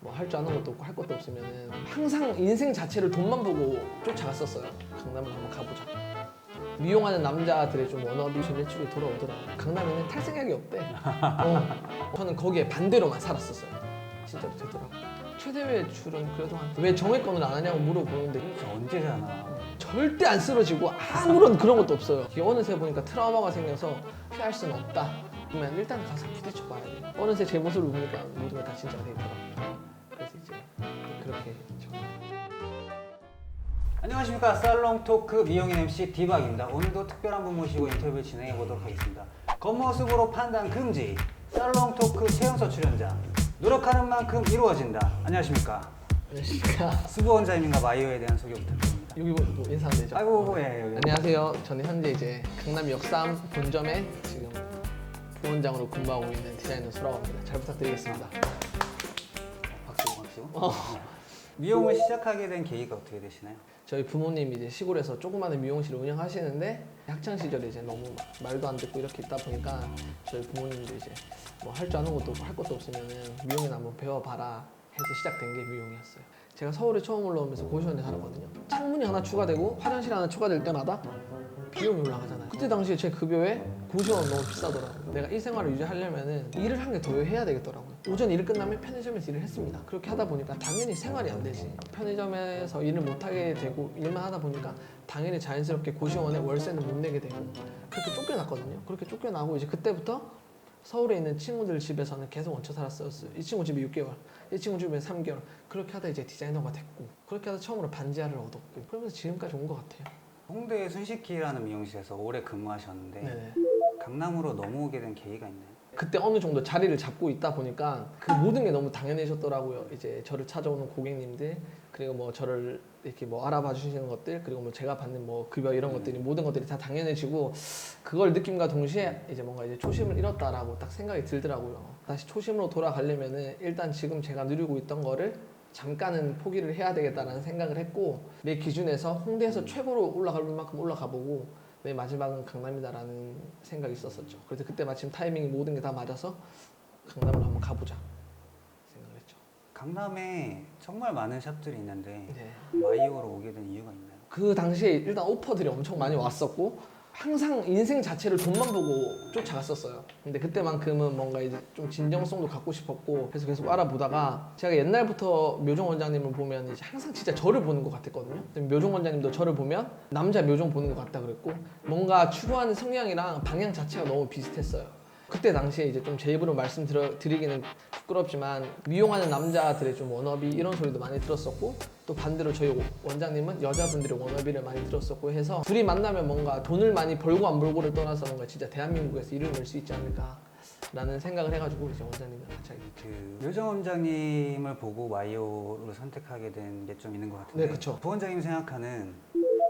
뭐 할 줄 아는 것도 없고 할 것도 없으면은 항상 인생 자체를 돈만 보고 쫓아갔었어요. 강남을 한번 가보자. 미용하는 남자들의 좀 워너비 매출이 돌아오더라고요. 강남에는 탈생약이 없대. 저는 거기에 반대로만 살았었어요. 진짜로 되더라고요. 최대 매출은 그래도 왜 정액권을 안 하냐고 물어보는데 언제 자나. 절대 안 쓰러지고 아무런 그런 것도 없어요. 어느새 보니까 트라우마가 생겨서 피할 수는 없다. 그러면 일단 가서 부딪혀 봐야 돼. 어느새 제 모습을 보니까 모든 게 다 진짜가 되더라고요. 그래서 이제 그렇게 했죠. 안녕하십니까, 살롱 토크 미용인 MC 디박입니다. 오늘도 특별한 분 모시고 인터뷰 진행해 보도록 하겠습니다. 겉모습으로 판단 금지, 살롱 토크 최연소 출연자, 노력하는 만큼 이루어진다. 안녕하십니까. 안녕하십니까. 수보 원장님과 마이오에 대한 소개 부탁드립니다. 여기 뭐 인사하면 되죠? 아이고, 예, 여기. 안녕하세요. 저는 현재 이제 강남 역삼 본점에 지금 부원장으로 근무하고 있는 디자이너 수라입니다. 잘 부탁드리겠습니다. 박수. 미용을 시작하게 된 계기가 어떻게 되시나요? 저희 부모님이 이제 시골에서 조그마한 미용실을 운영하시는데 학창 시절에 이제 너무 말도 안 듣고 이렇게 있다 보니까 저희 부모님도 이제 뭐 할 줄 아는 것도 없고 할 것도 없으면은 미용이나 한번 배워봐라 해서 시작된 게 미용이었어요. 제가 서울에 처음 올라오면서 고시원에 살았거든요. 창문이 하나 추가되고 화장실 하나 추가될 때마다 비용이 올라가잖아요. 그때 당시에 제 급여에 고시원 너무 비싸더라고요. 내가 이 생활을 유지하려면은 일을 한 개 더 해야 되겠더라고요. 오전 일 끝나면 편의점에서 일을 했습니다. 그렇게 하다 보니까 당연히 생활이 안 되지. 편의점에서 일을 못 하게 되고 일만 하다 보니까 당연히 자연스럽게 고시원에 월세는 못 내게 되고 그렇게 쫓겨났거든요. 그렇게 쫓겨나고 이제 그때부터 서울에 있는 친구들 집에서는 계속 얹혀 살았어요. 이 친구 집에 6개월, 이 친구 집에 3개월. 그렇게 하다 이제 디자이너가 됐고 그렇게 하다 처음으로 반지하를 얻었고 그러면서 지금까지 온 것 같아요. 홍대 순식기라는 미용실에서 오래 근무하셨는데 네네. 강남으로 넘어오게 된 계기가 있나요? 그때 어느 정도 자리를 잡고 있다 보니까 그 모든 게 너무 당연해졌더라고요. 이제 저를 찾아오는 고객님들 그리고 뭐 저를 이렇게 뭐 알아봐 주시는 것들 그리고 뭐 제가 받는 뭐 급여 이런 것들이 모든 것들이 다 당연해지고 그걸 느낌과 동시에 이제 뭔가 이제 초심을 잃었다라고 딱 생각이 들더라고요. 다시 초심으로 돌아가려면은 일단 지금 제가 누리고 있던 거를 잠깐은 포기를 해야 되겠다라는 생각을 했고 내 기준에서 홍대에서 최고로 올라갈 만큼 올라가 보고 내 마지막은 강남이다라는 생각이 있었었죠. 그래서 그때 마침 타이밍이 모든 게 다 맞아서 강남을 한번 가보자 생각을 했죠. 강남에 정말 많은 샵들이 있는데 네. 마이오로 오게 된 이유가 있나요? 그 당시에 일단 오퍼들이 엄청 많이 왔었고 항상 인생 자체를 돈만 보고 쫓아갔었어요. 근데 그때만큼은 뭔가 이제 좀 진정성도 갖고 싶었고 그래서 계속 알아보다가 제가 옛날부터 묘종 원장님을 보면 이제 항상 진짜 저를 보는 것 같았거든요. 묘종 원장님도 저를 보면 남자 묘종 보는 것 같다 그랬고 뭔가 추구하는 성향이랑 방향 자체가 너무 비슷했어요. 그때 당시에 이제 좀 제 입으로 말씀드리기는 부끄럽지만 미용하는 남자들의 좀 워너비 이런 소리도 많이 들었었고 또 반대로 저희 원장님은 여자분들의 워너비를 많이 들었었고 해서 둘이 만나면 뭔가 돈을 많이 벌고 안 벌고를 떠나서 뭔가 진짜 대한민국에서 일을 낼 수 있지 않을까라는 생각을 해가지고 이제 원장님이랑 같이 하게 됐죠. 그 묘정 원장님을 보고 마이오를 선택하게 된 게 좀 있는 것 같은데 네, 그쵸. 부원장님이 생각하는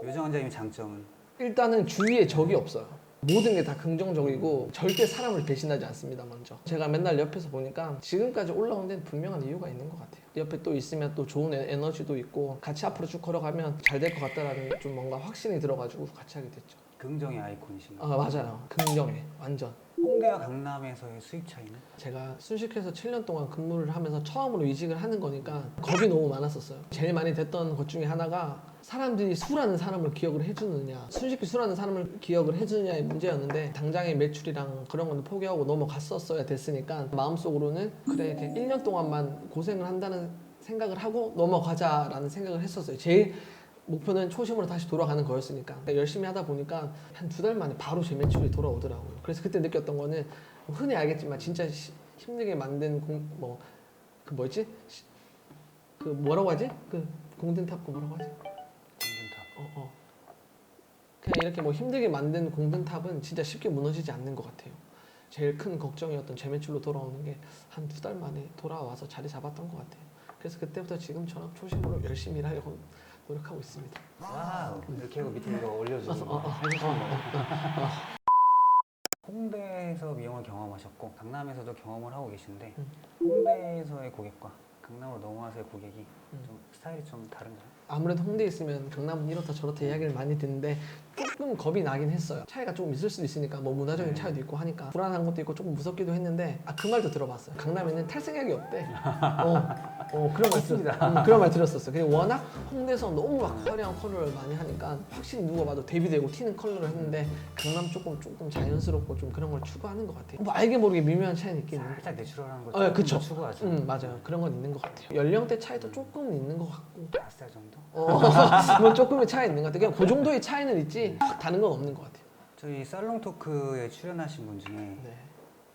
묘정 원장님의 장점은? 일단은 주위에 적이 없어요. 모든 게 다 긍정적이고 절대 사람을 배신하지 않습니다. 먼저 제가 맨날 옆에서 보니까 지금까지 올라온 데는 분명한 이유가 있는 것 같아요. 옆에 또 있으면 또 좋은 에너지도 있고 같이 앞으로 쭉 걸어가면 잘 될 것 같다라는 좀 뭔가 확신이 들어가지고 같이 하게 됐죠. 긍정의 아이콘이신가요? 맞아요. 긍정해 완전. 홍대와 강남에서의 수입 차이는? 제가 순식해서 7년 동안 근무를 하면서 처음으로 이직을 하는 거니까 겁이 너무 많았었어요. 제일 많이 됐던 것 중에 하나가 사람들이 수라는 사람을 기억을 해주느냐 순식기 수라는 사람을 기억을 해주느냐의 문제였는데 당장의 매출이랑 그런 건 포기하고 넘어갔었어야 됐으니까 마음속으로는 그래 이렇게 1년 동안만 고생을 한다는 생각을 하고 넘어가자라는 생각을 했었어요. 제일 목표는 초심으로 다시 돌아가는 거였으니까 열심히 하다 보니까 한 2달 만에 바로 제 매출이 돌아오더라고요. 그래서 그때 느꼈던 거는 흔히 알겠지만 진짜 힘들게 만든 그 뭐였지? 그 뭐라고 하지? 그 공든탑 그 뭐라고 하지? 공든탑. 그냥 이렇게 뭐 힘들게 만든 공든탑은 진짜 쉽게 무너지지 않는 것 같아요. 제일 큰 걱정이었던 제 매출로 돌아오는 게 한 2달 만에 돌아와서 자리 잡았던 것 같아요. 그래서 그때부터 지금처럼 초심으로 열심히 일하려고 노력하고 있습니다. 와우, 이렇게 하고 밑에 이거 올려주고 홍대에서 미용을 경험하셨고 강남에서도 경험을 하고 계신데 홍대에서의 고객과 강남으로 넘어와서의 고객이 좀 스타일이 좀 다른가요? 아무래도 홍대에 있으면 강남은 이렇다 저렇다 이야기를 많이 듣는데 조금 겁이 나긴 했어요. 차이가 조금 있을 수도 있으니까 뭐 문화적인 차이도 있고 하니까 불안한 것도 있고 조금 무섭기도 했는데 그 말도 들어봤어요. 강남에는 탈생약이 없대. 그런 말 좋습니다. 그런 말 들었었어. 그냥 워낙 홍대에서 너무 막 화려한 컬러를 많이 하니까 확실히 누가 봐도 대비되고 튀는 컬러를 했는데 강남 조금 자연스럽고 좀 그런 걸 추구하는 것 같아요. 뭐 알게 모르게 미묘한 차이는 있긴 있는데. 살짝 내추럴한 거 그쵸. 추구하죠. 맞아요. 그런 건 있는 것 같아요. 연령대 차이도 조금 있는 것 같고. 5살 정도? 뭐 조금의 차이 있는 것 같아요. 그냥 그 정도의 차이는 있지 확 다른 건 없는 것 같아요. 저희 살롱 토크에 출연하신 분 중에 네.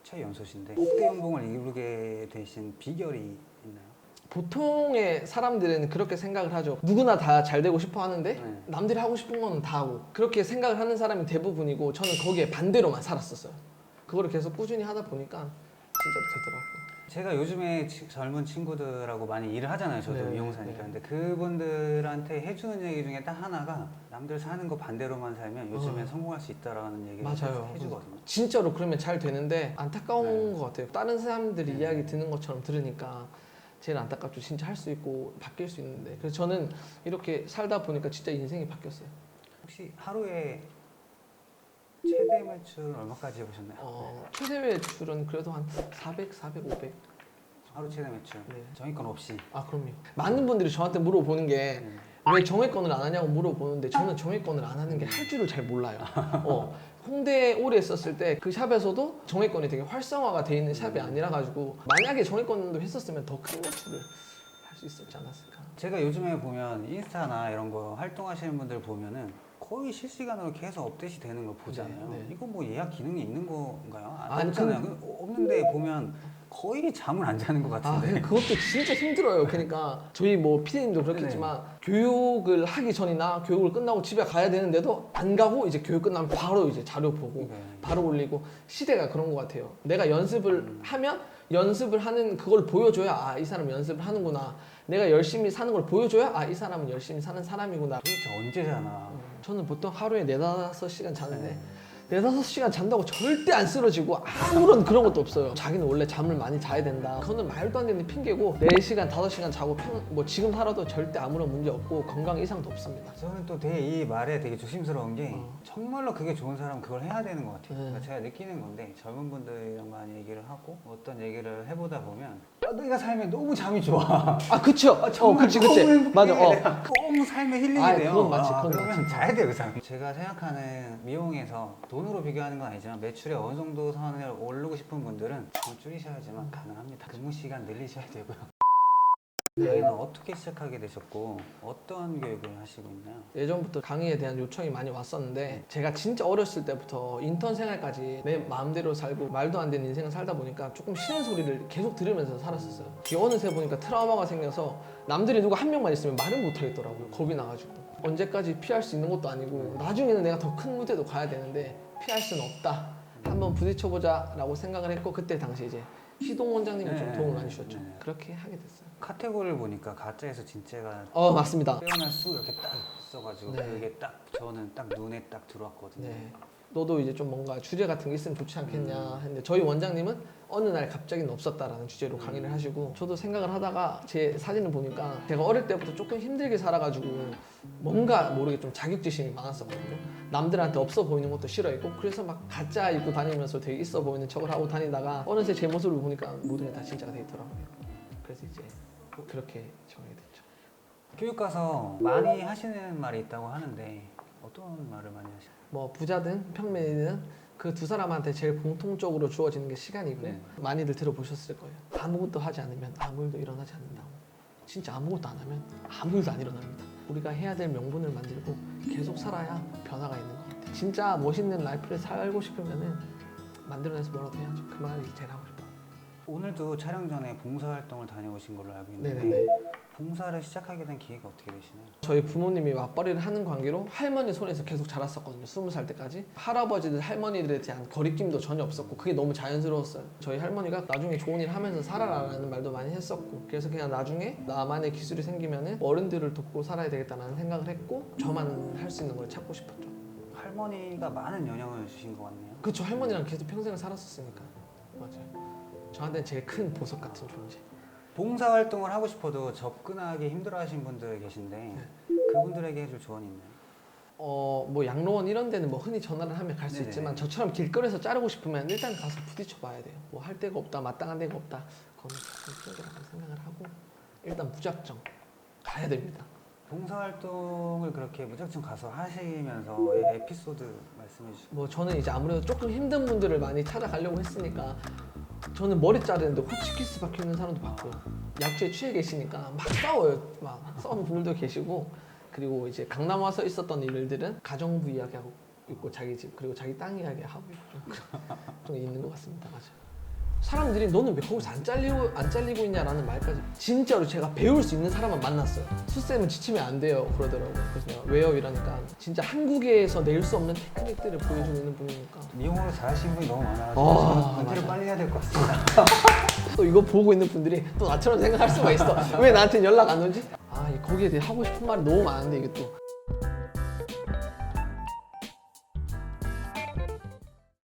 최연소 씨인데 억대 연봉을 이루게 되신 비결이 있나요? 보통의 사람들은 그렇게 생각을 하죠. 누구나 다 잘 되고 싶어 하는데 네. 남들이 하고 싶은 거는 다 하고 그렇게 생각을 하는 사람이 대부분이고 저는 거기에 반대로만 살았었어요. 그거를 계속 꾸준히 하다 보니까 진짜로 되더라고요. 제가 요즘에 젊은 친구들하고 많이 일을 하잖아요. 저도 네, 미용사니까. 네. 근데 그분들한테 해주는 얘기 중에 딱 하나가 남들 사는 거 반대로만 살면 요즘엔 성공할 수 있다라는 얘기를 맞아요. 해주거든요. 진짜로 그러면 잘 되는데 안타까운 네. 것 같아요. 다른 사람들이 네. 이야기 듣는 것처럼 들으니까 제일 안타깝죠. 진짜 할 수 있고 바뀔 수 있는데. 그래서 저는 이렇게 살다 보니까 진짜 인생이 바뀌었어요. 혹시 하루에 최대 매출 얼마까지 해보셨나요? 최대 매출은 그래도 한 400, 500. 하루 최대 매출 네. 정의권 없이. 그럼요. 많은 분들이 저한테 물어보는 게 네. 왜 정액권을 안 하냐고 물어보는데 저는 정액권을 안 하는 게 할 줄을 잘 몰라요. 홍대에 오래 있었을 때 그 샵에서도 정액권이 되게 활성화가 돼 있는 샵이 아니라 가지고 만약에 정액권도 했었으면 더 큰 매출을 할 수 있었지 않았을까. 제가 요즘에 보면 인스타나 이런 거 활동하시는 분들 보면은 거의 실시간으로 계속 업데이트 되는 거 보잖아요. 네, 네. 이거 뭐 예약 기능이 있는 건가요? 아니, 없잖아요. 없는데 보면 거의 잠을 안 자는 것 같은데. 근데 그것도 진짜 힘들어요. 그러니까 저희 뭐 PD님도 그렇겠지만 교육을 하기 전이나 교육을 끝나고 집에 가야 되는데도 안 가고 이제 교육 끝나면 바로 이제 자료 보고 네. 바로 올리고 시대가 그런 것 같아요. 내가 연습을 하면 연습을 하는 그걸 보여줘야 이 사람 연습을 하는구나. 내가 열심히 사는 걸 보여줘야 이 사람은 열심히 사는 사람이구나. 도대체 언제 자나? 저는 보통 하루에 4-5시간 자는데 네. 4-5시간 잔다고 절대 안 쓰러지고 아무런 그런 것도 없어요. 자기는 원래 잠을 많이 자야 된다. 그거는 말도 안 되는 핑계고 4시간, 5시간 자고 뭐 지금 살아도 절대 아무런 문제 없고 건강 이상도 없습니다. 저는 또 되게 이 말에 되게 조심스러운 게 정말로 그게 좋은 사람은 그걸 해야 되는 것 같아요. 그러니까 제가 느끼는 건데 젊은 분들이랑 많이 얘기를 하고 어떤 얘기를 해보다 보면 내가 살면 너무 잠이 좋아. 그쵸? 정말 그치. 너무 행복해. 맞아. 내가 너무 삶의 힐링이 돼요. 그건 맞지, 그건 그러면 맞지. 자야 돼요, 그 사람. 제가 생각하는 미용에서 돈으로 비교하는 건 아니지만 매출에 어느 정도 선을 오르고 싶은 분들은 좀 줄이셔야지만 가능합니다. 근무 시간 늘리셔야 되고요. 저희는 어떻게 시작하게 되셨고 어떤 교육을 하시고 있나요? 예전부터 강의에 대한 요청이 많이 왔었는데 제가 진짜 어렸을 때부터 인턴 생활까지 내 마음대로 살고 말도 안 되는 인생을 살다 보니까 조금 싫은 소리를 계속 들으면서 살았었어요. 이게 어느새 보니까 트라우마가 생겨서 남들이 누가 한 명만 있으면 말을 못 하겠더라고요. 겁이 나가지고. 언제까지 피할 수 있는 것도 아니고 나중에는 내가 더 큰 무대도 가야 되는데 피할 수는 없다. 한번 부딪혀보자 라고 생각을 했고 그때 당시 이제 희동 원장님이 좀 도움을 많이 주셨죠. 그렇게 하게 됐어요. 카테고리를 보니까 가짜에서 진짜가 맞습니다. 빼어날 수 이렇게 딱 있어가지고 네. 그게 딱 저는 딱 눈에 딱 들어왔거든요. 네. 너도 이제 좀 뭔가 주제 같은 게 있으면 좋지 않겠냐 했는데 저희 원장님은 어느 날 갑자기는 없었다라는 주제로 강의를 하시고 저도 생각을 하다가 제 사진을 보니까 제가 어릴 때부터 조금 힘들게 살아가지고 뭔가 모르게 좀 자격지심이 많았었거든요. 남들한테 없어 보이는 것도 싫어했고 그래서 막 가짜 입고 다니면서 되게 있어 보이는 척을 하고 다니다가 어느새 제 모습을 보니까 모든 게 다 진짜가 돼 있더라고요. 그래서 이제 그렇게 정하게 됐죠. 교육 가서 많이 하시는 말이 있다고 하는데 어떤 말을 많이 하시나요? 뭐 부자든 평민이든 그 두 사람한테 제일 공통적으로 주어지는 게 시간이고요. 네. 많이들 들어보셨을 거예요. 아무것도 하지 않으면 아무 일도 일어나지 않는다고. 진짜 아무것도 안 하면 아무 일도 안 일어납니다. 우리가 해야 될 명분을 만들고 계속 살아야 변화가 있는 것 같아요. 진짜 멋있는 라이프를 살고 싶으면은 만들어내서 뭐라도 해야죠. 그 말이 제일 하고 싶어요. 오늘도 촬영 전에 봉사활동을 다녀오신 걸로 알고 있는데 네네네. 봉사를 시작하게 된 계기가 어떻게 되시나요? 저희 부모님이 맞벌이를 하는 관계로 할머니 손에서 계속 자랐었거든요. 20살 때까지. 할아버지들, 할머니들에 대한 거리낌도 전혀 없었고 그게 너무 자연스러웠어요. 저희 할머니가 나중에 좋은 일 하면서 살아라라는 말도 많이 했었고 그래서 그냥 나중에 나만의 기술이 생기면은 어른들을 돕고 살아야 되겠다는 생각을 했고 저만 할 수 있는 걸 찾고 싶었죠. 할머니가 많은 영향을 주신 것 같네요. 그쵸. 할머니랑 계속 평생을 살았었으니까. 맞아요. 저한테는 제일 큰 보석 같은 존재. 봉사활동을 하고 싶어도 접근하기 힘들어하시는 분들 계신데 그분들에게 해줄 조언이 있나요? 뭐 양로원 이런 데는 뭐 흔히 전화를 하면 갈 수 네네. 있지만 저처럼 길거리에서 자르고 싶으면 일단 가서 부딪혀 봐야 돼요. 뭐 할 데가 없다, 마땅한 데가 없다. 그건 조금 힘들다고 생각을 하고 일단 무작정 가야 됩니다. 봉사활동을 그렇게 무작정 가서 하시면서 에피소드 말씀해 주시죠. 뭐 저는 이제 아무래도 조금 힘든 분들을 많이 찾아가려고 했으니까 저는 머리 자르는데 호치키스 박혀 있는 사람도 봤고요. 약주에 취해 계시니까 막 싸워요. 막 싸우는 분들도 계시고, 그리고 이제 강남 와서 있었던 일들은 가정부 이야기하고 있고 자기 집 그리고 자기 땅 이야기하고 있고 좀 있는 것 같습니다. 맞아요. 사람들이 너는 왜 거기서 안 잘리고 있냐라는 말까지 진짜로 제가 배울 수 있는 사람만 만났어요. 수쌤은 지치면 안 돼요 그러더라고요. 그래서 내가 왜요? 이러니까 진짜 한국에서 낼 수 없는 테크닉들을 보여주고 있는 분이니까 미용으로 잘하시는 분이 너무 많아가지고 아, 은퇴를 맞아. 빨리 해야 될 것 같습니다. 또 이거 보고 있는 분들이 또 나처럼 생각할 수가 있어. 왜 나한테 연락 안 오지? 아 거기에 대해 하고 싶은 말이 너무 많은데 이게 또